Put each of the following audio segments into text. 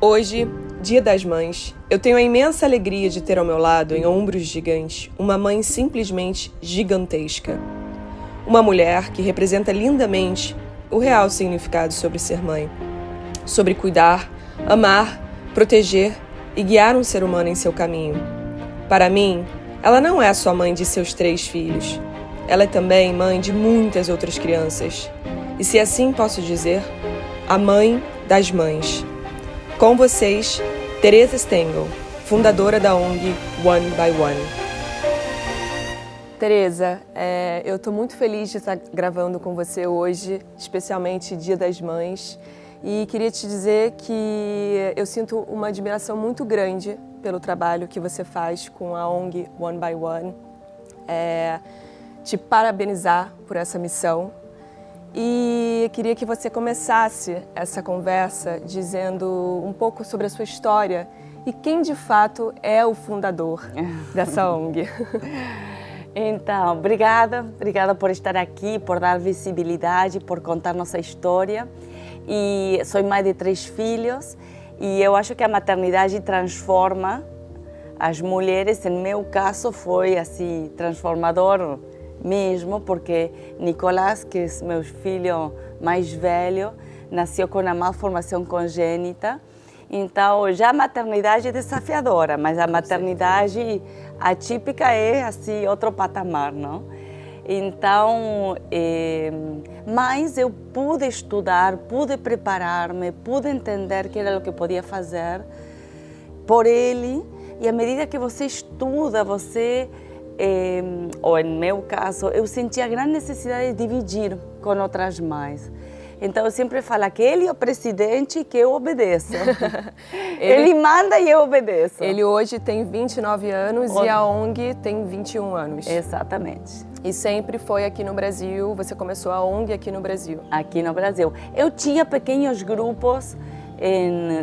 Hoje, Dia das Mães, eu tenho a imensa alegria de ter ao meu lado, em ombros gigantes, uma mãe simplesmente gigantesca. Uma mulher que representa lindamente o real significado sobre ser mãe. Sobre cuidar, amar, proteger e guiar um ser humano em seu caminho. Para mim, ela não é só mãe de seus 3 filhos. Ela é também mãe de muitas outras crianças. E se assim posso dizer, a mãe das mães. Com vocês, Teresa Stengel, fundadora da ONG One by One. Teresa, eu estou muito feliz de estar gravando com você hoje, especialmente Dia das Mães, e queria te dizer que eu sinto uma admiração muito grande pelo trabalho que você faz com a ONG One by One, te parabenizar por essa missão. E queria que você começasse essa conversa dizendo um pouco sobre a sua história e quem de fato é o fundador dessa ONG. Então, obrigada por estar aqui, por dar visibilidade, por contar nossa história. E sou mãe de 3 filhos e eu acho que a maternidade transforma as mulheres. Em meu caso foi assim transformador mesmo, porque Nicolás, que é meu filho mais velho, nasceu com uma malformação congênita. Então, já a maternidade é desafiadora, mas a maternidade atípica é assim outro patamar, não? Então, mas eu pude estudar, pude preparar-me, pude entender que era o que podia fazer por ele. E à medida que você estuda, você ou em meu caso, eu sentia a grande necessidade de dividir com outras mães. Então, eu sempre falo que ele é o presidente e que eu obedeço. Ele manda e eu obedeço. Ele hoje tem 29 anos e a ONG tem 21 anos. Exatamente. E sempre foi aqui no Brasil, você começou a ONG aqui no Brasil? Aqui no Brasil. Eu tinha pequenos grupos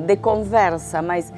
de conversa, mas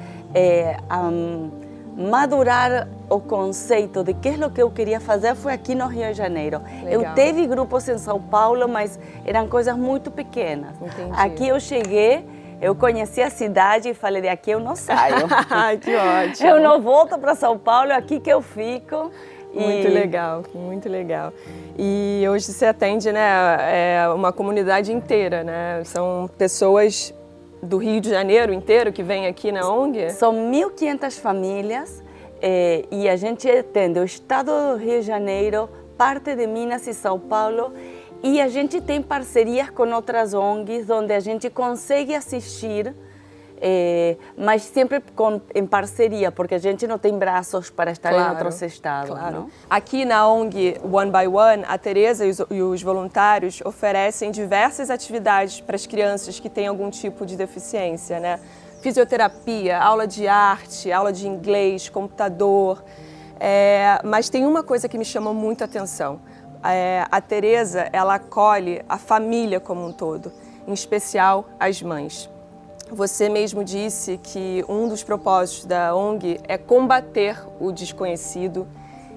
madurar o conceito de que é o que eu queria fazer foi aqui no Rio de Janeiro. Legal. Eu tive grupos em São Paulo, mas eram coisas muito pequenas. Entendi. Aqui eu cheguei, eu conheci a cidade e falei, daqui eu não saio. Ai, que ótimo. Eu não volto para São Paulo, é aqui que eu fico. Muito legal, muito legal. E hoje você atende, né, uma comunidade inteira, né? São pessoas do Rio de Janeiro inteiro que vem aqui na ONG? São 1.500 famílias e a gente atende o estado do Rio de Janeiro, parte de Minas e São Paulo, e a gente tem parcerias com outras ONGs onde a gente consegue assistir, mas sempre em parceria, porque a gente não tem braços para estar em outros estados. Claro. Não? Aqui na ONG One by One, a Teresa e os voluntários oferecem diversas atividades para as crianças que têm algum tipo de deficiência, né? Fisioterapia, aula de arte, aula de inglês, computador. Mas tem uma coisa que me chamou muito a atenção. A Teresa, ela acolhe a família como um todo, em especial as mães. Você mesmo disse que um dos propósitos da ONG é combater o desconhecido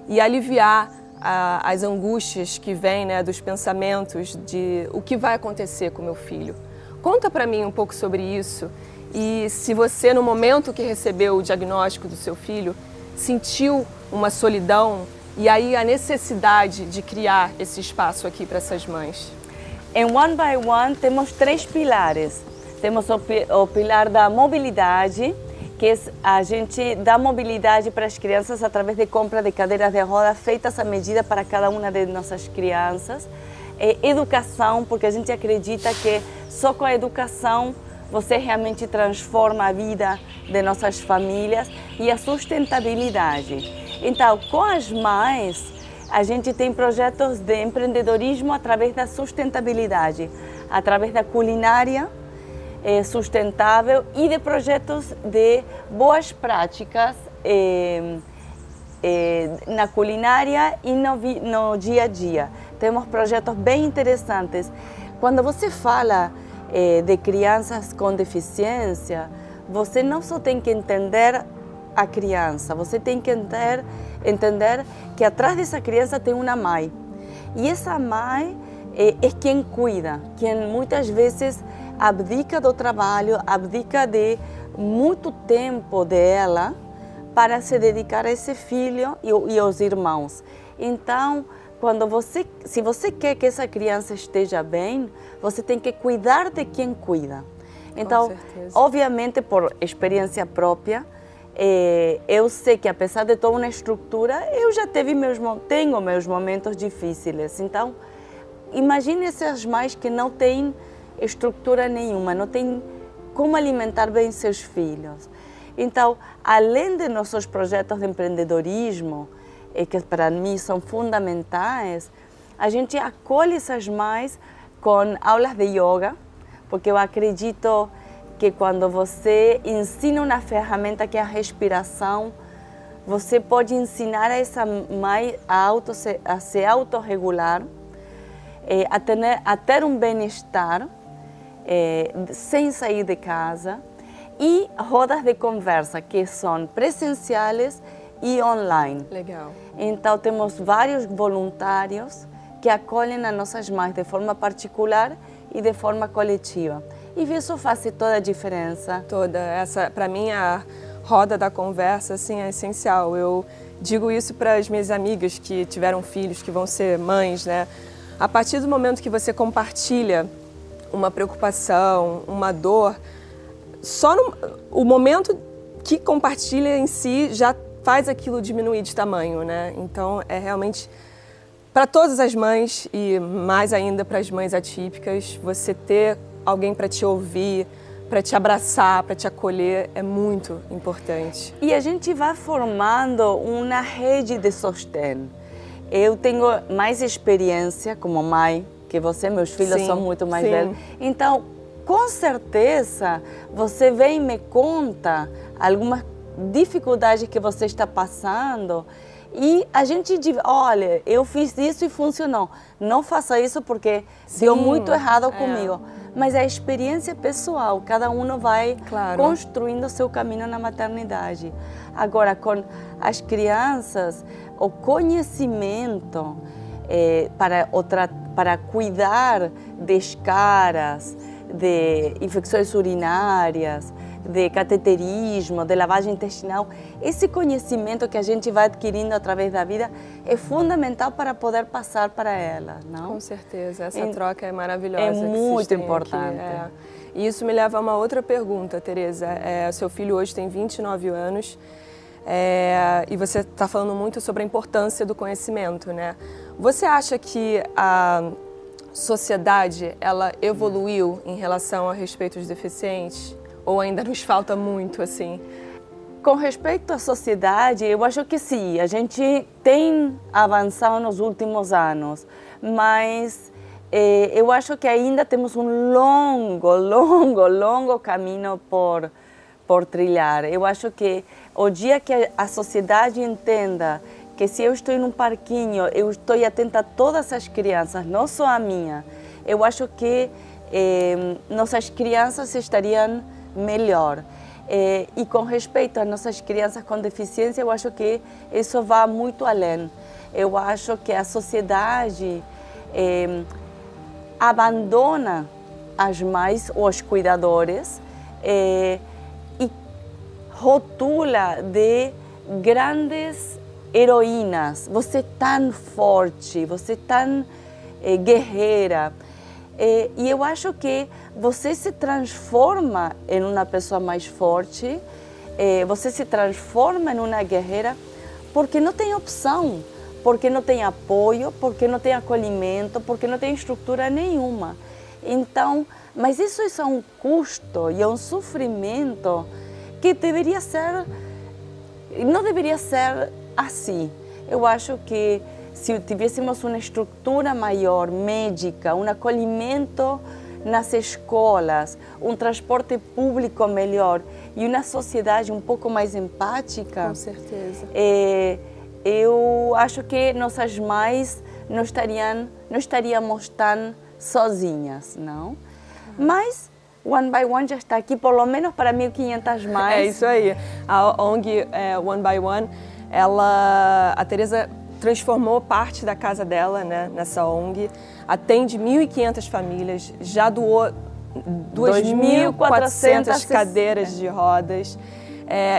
e aliviar as angústias que vêm, né, dos pensamentos de o que vai acontecer com meu filho. Conta para mim um pouco sobre isso e se você, no momento que recebeu o diagnóstico do seu filho, sentiu uma solidão e aí a necessidade de criar esse espaço aqui para essas mães. Em One by One temos 3 pilares. Temos o pilar da mobilidade, que a gente dá mobilidade para as crianças através de compra de cadeiras de rodas feitas à medida para cada uma de nossas crianças. Educação, porque a gente acredita que só com a educação você realmente transforma a vida de nossas famílias, e a sustentabilidade. Então, com as mães, a gente tem projetos de empreendedorismo através da sustentabilidade, através da culinária sustentável e de projetos de boas práticas na culinária e no dia a dia. Temos projetos bem interessantes. Quando você fala de crianças com deficiência, você não só tem que entender a criança, você tem que entender que atrás dessa criança tem uma mãe. E essa mãe é quem cuida, quem muitas vezes abdica do trabalho, abdica de muito tempo dela para se dedicar a esse filho e aos irmãos. Então, se você quer que essa criança esteja bem, você tem que cuidar de quem cuida. Então, obviamente, por experiência própria, eu sei que apesar de toda uma estrutura, eu já tenho meus momentos difíceis. Então, imagine essas mães que não têm estrutura nenhuma, não têm como alimentar bem seus filhos. Então, além de nossos projetos de empreendedorismo, que para mim são fundamentais, a gente acolhe essas mães com aulas de yoga, porque eu acredito que quando você ensina uma ferramenta que é a respiração, você pode ensinar a essa mãe a se autorregular, a ter um bem-estar sem sair de casa, e rodas de conversa que são presenciais e online. Legal. Então temos vários voluntários que acolhem as nossas mães de forma particular e de forma coletiva. E isso faz toda a diferença. Para mim, a roda da conversa assim, é essencial. Eu digo isso para as minhas amigas que tiveram filhos, que vão ser mães, né? A partir do momento que você compartilha uma preocupação, uma dor, o momento que compartilha em si já faz aquilo diminuir de tamanho, né? Então, é realmente para todas as mães e mais ainda para as mães atípicas, você ter alguém para te ouvir, para te abraçar, para te acolher, é muito importante. E a gente vai formando uma rede de sostém. Eu tenho mais experiência como mãe que você, meus filhos são muito mais velhos. Então, com certeza, você vem e me conta algumas dificuldades que você está passando e a gente diz, olha, eu fiz isso e funcionou. Não faça isso porque deu muito errado comigo. Mas a experiência pessoal, cada um vai construindo seu caminho na maternidade. Agora, com as crianças, o conhecimento para cuidar de escaras, de infecções urinárias, de cateterismo, de lavagem intestinal, esse conhecimento que a gente vai adquirindo através da vida é fundamental para poder passar para ela, não? Com certeza, essa troca é maravilhosa. É muito importante. E isso me leva a uma outra pergunta, Tereza. Seu filho hoje tem 29 anos e você está falando muito sobre a importância do conhecimento, né? Você acha que a sociedade, ela evoluiu em relação a respeito dos deficientes? Ou ainda nos falta muito, assim? Com respeito à sociedade, eu acho que sim, a gente tem avançado nos últimos anos, mas eu acho que ainda temos um longo caminho por trilhar. Eu acho que o dia que a sociedade entenda que se eu estou em um parquinho, eu estou atenta a todas as crianças, não só a minha, eu acho que nossas crianças estariam melhor. E com respeito às nossas crianças com deficiência, eu acho que isso vai muito além. Eu acho que a sociedade abandona as mães ou os cuidadores e rotula de grandes heroínas. Você é tão forte, você é tão guerreira. E eu acho que você se transforma em uma pessoa mais forte, você se transforma em uma guerreira porque não tem opção, porque não tem apoio, porque não tem acolhimento, porque não tem estrutura nenhuma. Então, mas isso é um custo e é um sofrimento que deveria ser, não deveria ser assim. Eu acho que se tivéssemos uma estrutura maior, médica, um acolhimento nas escolas, um transporte público melhor e uma sociedade um pouco mais empática, com certeza. Eu acho que nossas mães não estaríamos tão sozinhas, não? Mas One by One já está aqui, pelo menos para 1.500 mães. É isso aí. A ONG One by One, a Tereza transformou parte da casa dela, né, nessa ONG, atende 1.500 famílias, já doou 2.400 cadeiras de rodas.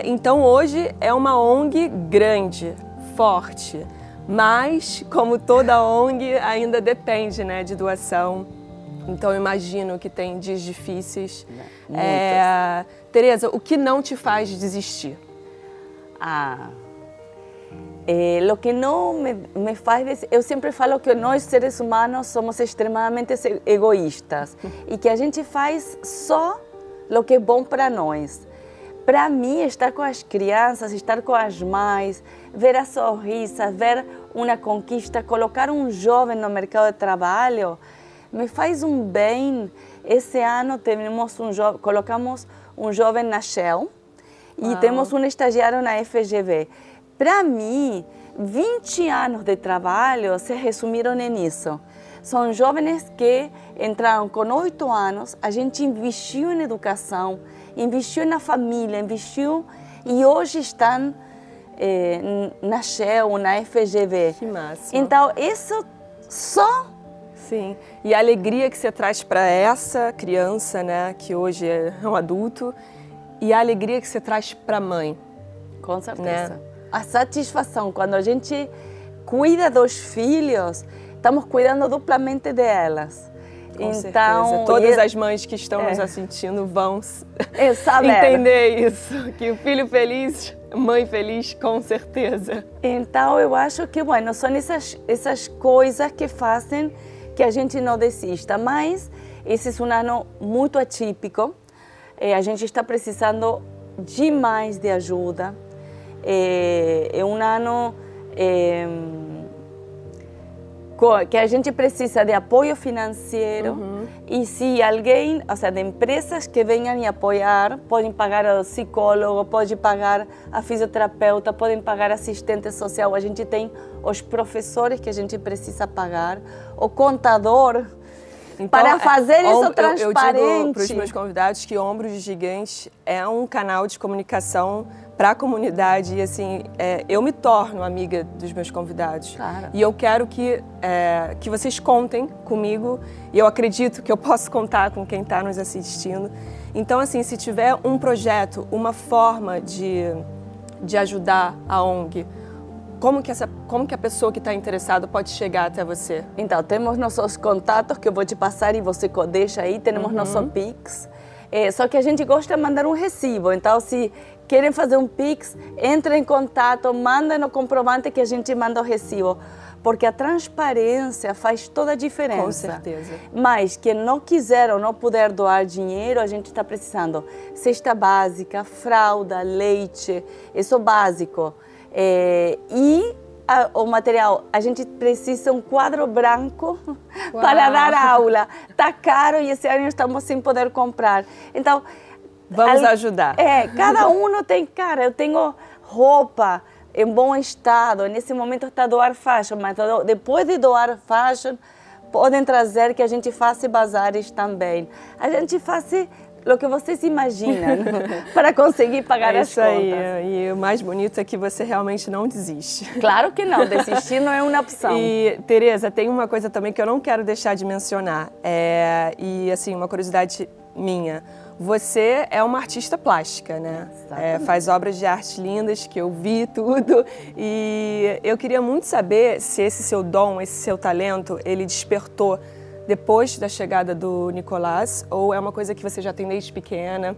Então hoje é uma ONG grande, forte, mas como toda ONG ainda depende, né, de doação. Então eu imagino que tem dias difíceis. Teresa, o que não te faz desistir? O que não me faz... Eu sempre falo que nós, seres humanos, somos extremamente egoístas e que a gente faz só o que é bom para nós. Para mim, estar com as crianças, estar com as mães, ver a sorriso, ver uma conquista, colocar um jovem no mercado de trabalho, me faz um bem. Esse ano colocamos um jovem na Shell e temos um estagiário na FGV. Para mim, 20 anos de trabalho se resumiram nisso. São jovens que entraram com 8 anos, a gente investiu em educação, investiu na família, investiu e hoje estão na Shell, na FGV. Que massa. Então, isso só... Sim, e a alegria que você traz para essa criança, né, que hoje é um adulto, e a alegria que você traz para a mãe. Com certeza. Né? A satisfação, quando a gente cuida dos filhos, estamos cuidando duplamente delas. Com certeza. Todas as mães que estão nos assistindo vão entender isso, que o filho feliz, mãe feliz, com certeza. Então eu acho que, bueno, são essas coisas que fazem que a gente não desista, mas esse é um ano muito atípico, a gente está precisando demais de ajuda. É um ano que a gente precisa de apoio financeiro e se alguém, ou seja, de empresas que venham e apoiar, podem pagar o psicólogo, podem pagar a fisioterapeuta, podem pagar assistente social, a gente tem os professores que a gente precisa pagar, o contador, então, para fazer isso transparente. Eu digo para os meus convidados que Ombros de Gigante é um canal de comunicação para a comunidade e assim, eu me torno amiga dos meus convidados. Claro. E eu quero que vocês contem comigo e eu acredito que eu posso contar com quem está nos assistindo. Então assim, se tiver um projeto, uma forma de ajudar a ONG, como que a pessoa que está interessada pode chegar até você? Então, temos nossos contatos que eu vou te passar e você deixa aí, temos nosso Pix. Só que a gente gosta de mandar um recibo, então se querem fazer um Pix, entrem em contato, mandem o comprovante que a gente manda o recibo, porque a transparência faz toda a diferença. Com certeza. Mas quem não quiser ou não puder doar dinheiro, a gente está precisando cesta básica, fralda, leite, isso básico. O material, a gente precisa um quadro branco para dar aula. Está caro e esse ano estamos sem poder comprar. Então, vamos ajudar. Cada um tem, eu tenho roupa em bom estado, nesse momento está doar fashion, mas depois de doar fashion, podem trazer que a gente faça bazares também. A gente faz o que vocês imaginam para conseguir pagar as contas. Aí. E o mais bonito é que você realmente não desiste. Claro que não, desistir não é uma opção. E, Teresa, tem uma coisa também que eu não quero deixar de mencionar, e assim, uma curiosidade minha. Você é uma artista plástica, né? Faz obras de arte lindas, que eu vi tudo, e eu queria muito saber se esse seu dom, esse seu talento, ele despertou depois da chegada do Nicolás, ou é uma coisa que você já tem desde pequena,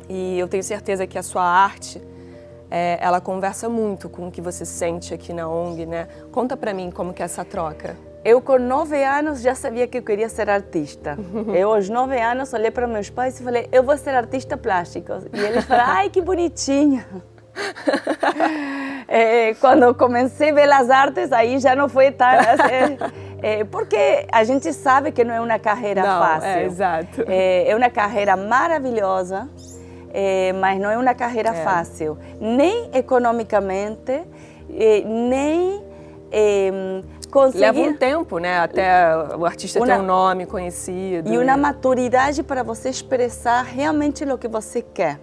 e eu tenho certeza que a sua arte, ela conversa muito com o que você sente aqui na ONG, né? Conta pra mim como que é essa troca. Eu, com 9 anos, já sabia que eu queria ser artista. Eu, aos 9 anos, olhei para meus pais e falei, eu vou ser artista plástico. E eles falaram, ai, que bonitinha. Quando eu comecei Belas Artes, aí já não foi tão... porque a gente sabe que não é uma carreira fácil. Exato. É uma carreira maravilhosa, mas não é uma carreira fácil. Nem economicamente, nem... Leva um tempo, né? Até o artista ter um nome conhecido. E uma maturidade para você expressar realmente o que você quer.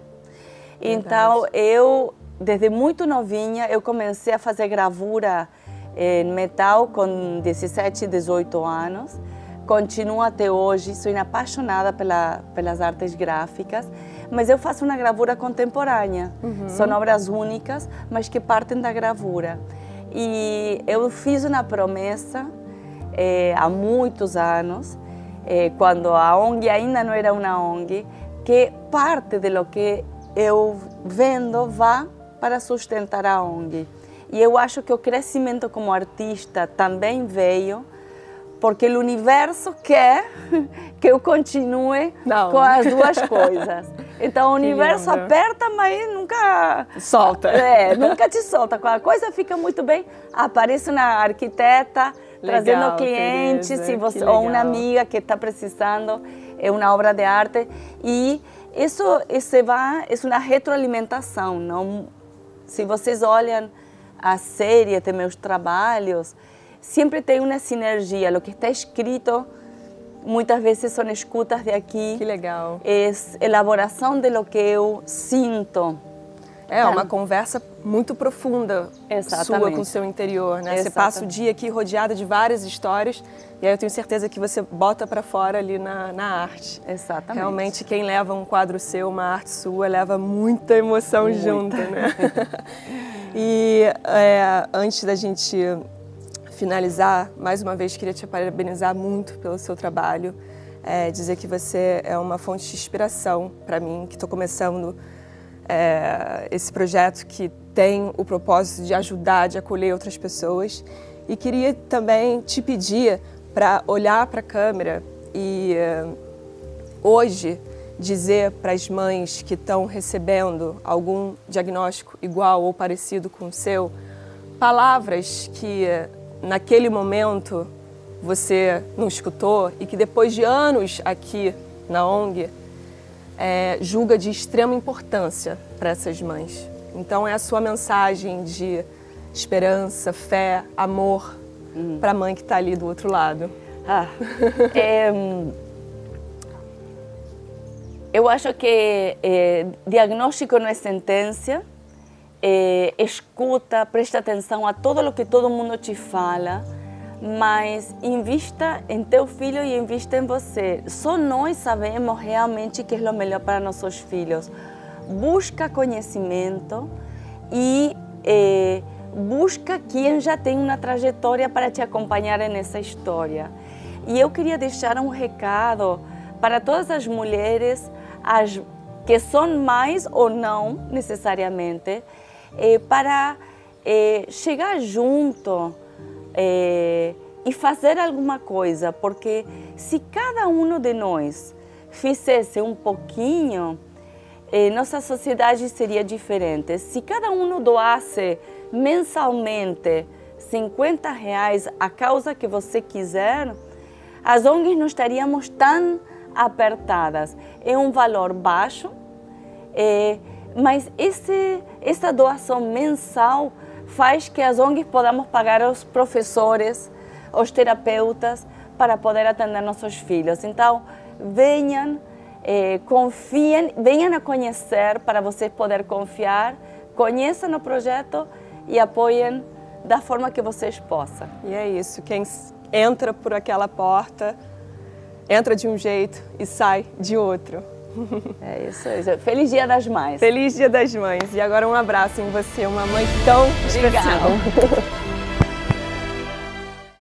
Então, eu, desde muito novinha, eu comecei a fazer gravura em metal com 17, 18 anos, continuo até hoje, sou apaixonada pelas artes gráficas, mas eu faço uma gravura contemporânea. São obras únicas, mas que partem da gravura. E eu fiz uma promessa há muitos anos, quando a ONG ainda não era uma ONG, que parte de lo que eu vendo vá para sustentar a ONG. E eu acho que o crescimento como artista também veio porque o universo quer que eu continue com as duas coisas. Então o universo aperta, mas nunca solta. Nunca te solta. Quando a coisa fica muito bem, aparece uma arquiteta trazendo clientes, Tereza, se você, ou uma amiga que está precisando, é uma obra de arte. E isso é uma retroalimentação. Não? Se vocês olham a série de meus trabalhos, sempre tem uma sinergia. O que está escrito, muitas vezes são escutas de aqui. Que legal. É elaboração de lo que eu sinto. É uma conversa muito profunda sua com o seu interior, né? Você passa o dia aqui rodeada de várias histórias e aí eu tenho certeza que você bota para fora ali na arte. Exatamente. Realmente quem leva um quadro seu, uma arte sua, leva muita emoção junto, né? E antes da gente finalizar, mais uma vez queria te parabenizar muito pelo seu trabalho, dizer que você é uma fonte de inspiração para mim, que estou começando esse projeto que tem o propósito de ajudar, de acolher outras pessoas. E queria também te pedir para olhar para a câmera e hoje dizer para as mães que estão recebendo algum diagnóstico igual ou parecido com o seu, palavras que naquele momento você não escutou e que depois de anos aqui na ONG julga de extrema importância para essas mães. Então é a sua mensagem de esperança, fé, amor para a mãe que está ali do outro lado. Eu acho que diagnóstico não é sentença. Escuta, presta atenção a tudo o que todo mundo te fala, mas invista em teu filho e invista em você. Só nós sabemos realmente o que é o melhor para nossos filhos. Busca conhecimento e busca quem já tem uma trajetória para te acompanhar nessa história. E eu queria deixar um recado para todas as mulheres, que são mães ou não necessariamente, para chegar junto e fazer alguma coisa, porque se cada um de nós fizesse um pouquinho, nossa sociedade seria diferente. Se cada um doasse mensalmente R$50 a causa que você quiser, as ONGs não estaríamos tão apertadas. É um valor baixo, mas essa doação mensal faz que as ONGs podamos pagar os professores, os terapeutas, para poder atender nossos filhos. Então, venham, confiem, venham a conhecer para vocês poderem confiar, conheçam o projeto e apoiem da forma que vocês possam. E é isso, quem entra por aquela porta, entra de um jeito e sai de outro. É isso aí. Feliz Dia das Mães. Feliz Dia das Mães. E agora um abraço em você, uma mãe tão especial. Obrigada.